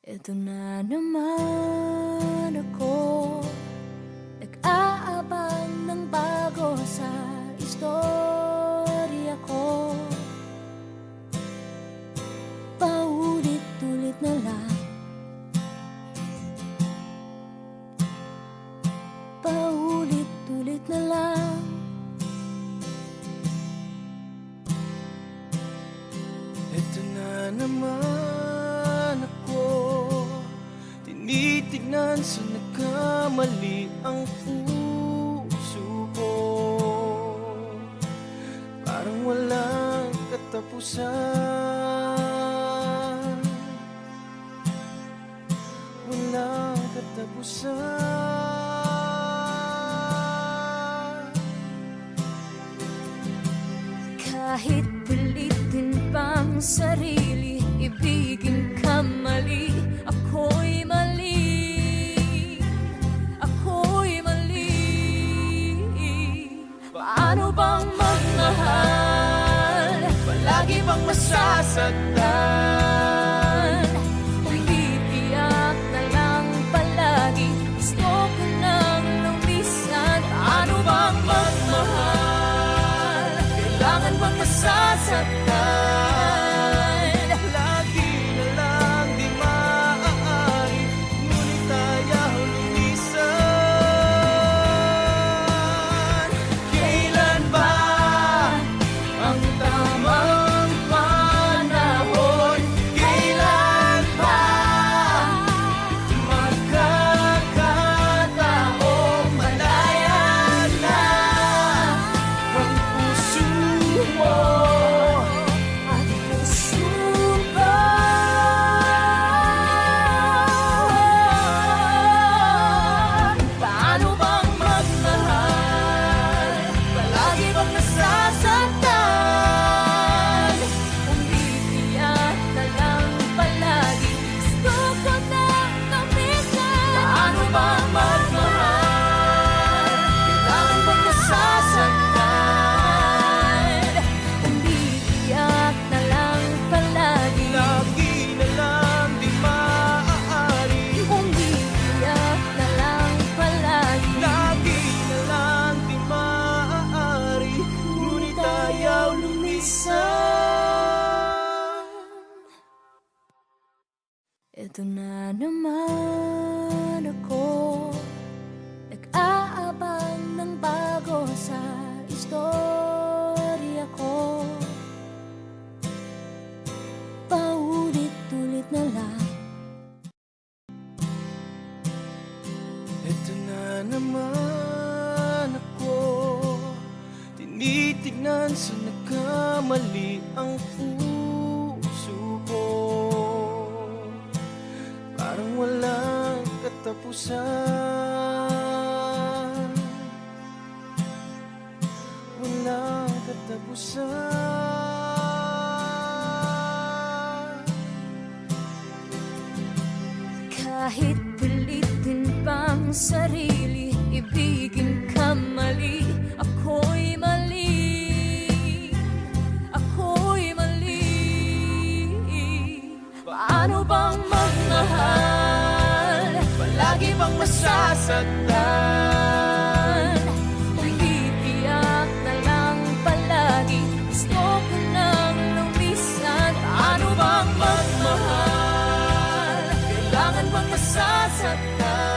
Eto na naman ako, nag-aabang ng bago sa istorya ko. Paulit-ulit na lang, paulit-ulit na lang. Eto na naman ako, tinitignan sa nagkamali ang puso ko. Parang walang katapusan, walang katapusan. Kahit pilitin pang sarili, ibigin ka mali, ako'y mali, ako'y mali. Paano bang magmahal, Palagi bang masasaktan? kung titiyak na lang palagi, gusto ko nang lumisan. Paano bang magmahal, Kailangan bang masasaktan? Lagi na lang di maaari, ngunit ayaw lumisan. Kailan ba ang tamang panahon? Kailan ba magkakataong malaya na ang puso mo? at puso ko? Paano bang magmahal, palagi bang nasasaktan? Kung titiyak na lang palagi, gusto ko nang lumisan. Paano bang magmahal, kailangan bang nasasaktan? Kung titiyak na lang palagi, Lagi na lang di maaari, kung titiyak na lang palagi. lagi na lang di maaari, ngunit ayaw lumisan. Eto na naman ako, nag-aabang ng bago sa istorya ko. Paulit-ulit na lang, Eto na naman ako, tinitignan sa nagkamali ang puso ko. Parang walang katapusan, walang katapusan. kahit pilitin pang sarili, ibigin ka mali, ako'y mali, ako'y mali. Paano bang magmahal, Palagi bang masasaktan? kung titiyak na lang palagi, gusto ko nang lumisan. Paano bang magmahal, Kailangan bang masasaktan?